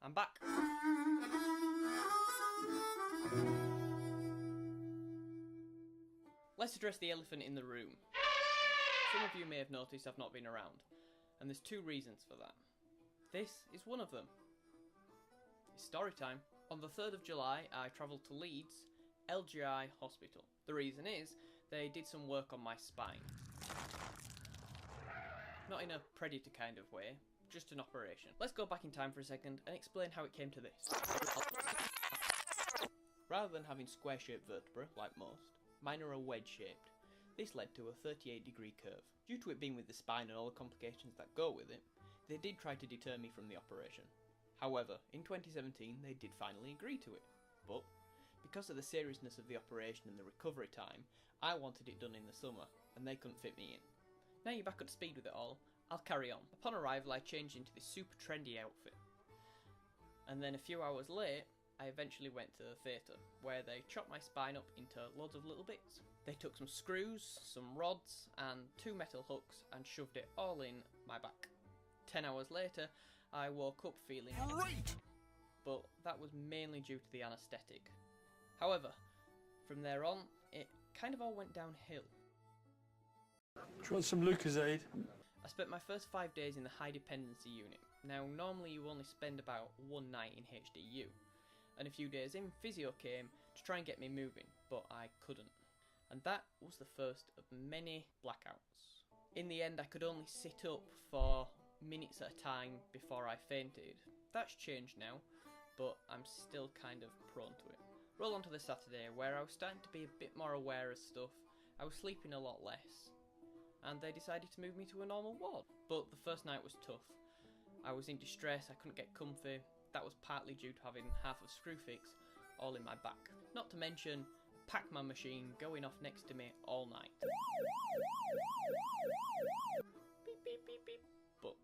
I'm back. Let's address the elephant in the room. Some of you may have noticed I've not been around, and there's two reasons for that. This is one of them. It's story time. On the 3rd of July, I travelled to Leeds, LGI Hospital. The reason is, they did some work on my spine. Not in a predator kind of way, just an operation. Let's go back in time for a second and explain how it came to this. Rather than having square-shaped vertebrae, like most, mine are wedge-shaped. This led to a 38-degree curve. Due to it being with the spine and all the complications that go with it, they did try to deter me from the operation. However, in 2017 they did finally agree to it. But, because of the seriousness of the operation and the recovery time, I wanted it done in the summer, and they couldn't fit me in. Now you're back up to speed with it all, I'll carry on. Upon arrival I changed into this super trendy outfit. And then a few hours late, I eventually went to the theatre, where they chopped my spine up into loads of little bits. They took some screws, some rods, and 2 metal hooks and shoved it all in my back. 10 hours later, I woke up feeling great! But that was mainly due to the anaesthetic. However, from there on, it kind of all went downhill. Do you want some Lucozade? I spent my first 5 days in the high dependency unit. Now, normally you only spend about 1 night in HDU. And a few days in, physio came to try and get me moving, but I couldn't. And that was the first of many blackouts. In the end, I could only sit up for minutes at a time before I fainted. That's changed now, but I'm still kind of prone to it. Roll on to the Saturday, where I was starting to be a bit more aware of stuff. I was sleeping a lot less, and they decided to move me to a normal ward. But the first night was tough. I was in distress, I couldn't get comfy. That was partly due to having half of Screwfix all in my back. Not to mention a Pac-Man machine going off next to me all night. Beep, beep, beep, beep. But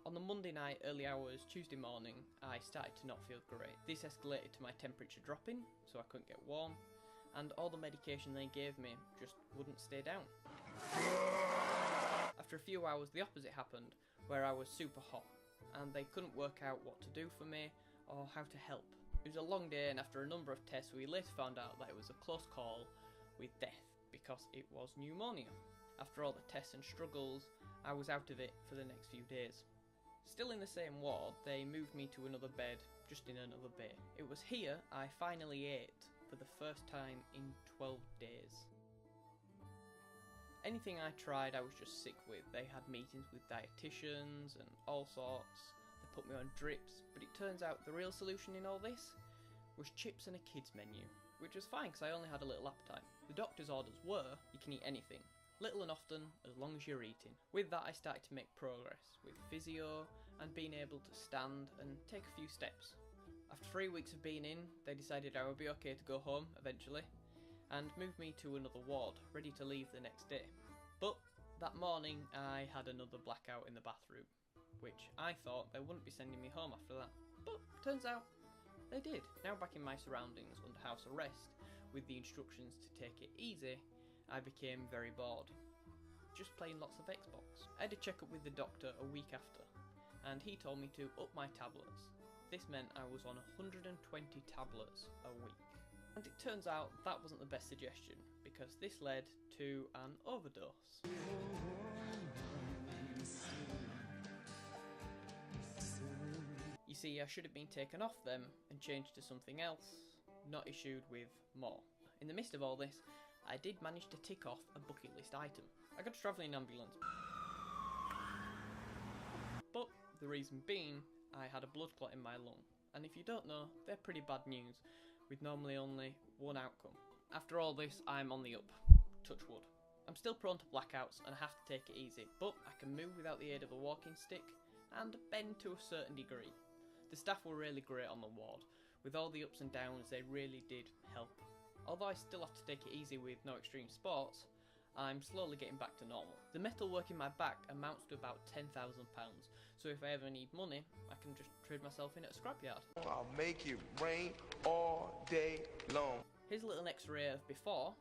on the Monday night, early hours, Tuesday morning, I started to not feel great. This escalated to my temperature dropping, so I couldn't get warm, and all the medication they gave me just wouldn't stay down. After a few hours, the opposite happened, where I was super hot, and they couldn't work out what to do for me or how to help. It was a long day, and after a number of tests we later found out that it was a close call with death because it was pneumonia. After all the tests and struggles, I was out of it for the next few days. Still in the same ward, they moved me to another bed, just in another bay. It was here I finally ate for the first time in 12 days. Anything I tried I was just sick with. They had meetings with dietitians and all sorts. They put me on drips, but it turns out the real solution in all this was chips and a kids menu, which was fine because I only had a little appetite. The doctor's orders were, you can eat anything, little and often, as long as you're eating. With that I started to make progress, with physio and being able to stand and take a few steps. After 3 weeks of being in, they decided I would be okay to go home eventually, and moved me to another ward, ready to leave the next day. But that morning I had another blackout in the bathroom, which I thought they wouldn't be sending me home after that. But turns out they did. Now back in my surroundings under house arrest, with the instructions to take it easy, I became very bored, just playing lots of Xbox. I had a checkup with the doctor a week after, and he told me to up my tablets. This meant I was on 120 tablets a week. And it turns out that wasn't the best suggestion, because this led to an overdose. You see, I should have been taken off them and changed to something else, not issued with more. In the midst of all this, I did manage to tick off a bucket list item. I got a travelling ambulance. But the reason being, I had a blood clot in my lung. And if you don't know, they're pretty bad news, with normally only one outcome. After all this, I'm on the up. Touch wood. I'm still prone to blackouts and I have to take it easy, but I can move without the aid of a walking stick and bend to a certain degree. The staff were really great on the ward. With all the ups and downs, they really did help. Although I still have to take it easy with no extreme sports, I'm slowly getting back to normal. The metal work in my back amounts to about £10,000, so if I ever need money, I can just trade myself in at a scrapyard. I'll make it rain all day long. Here's a little X-ray of before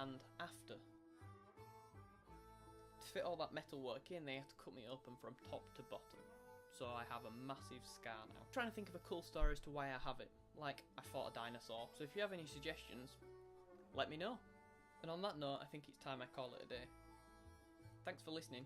and after. To fit all that metal work in, they had to cut me open from top to bottom. so I have a massive scar now. I'm trying to think of a cool story as to why I have it. Like, I fought a dinosaur, so if you have any suggestions, let me know. And on that note, I think it's time I call it a day. Thanks for listening.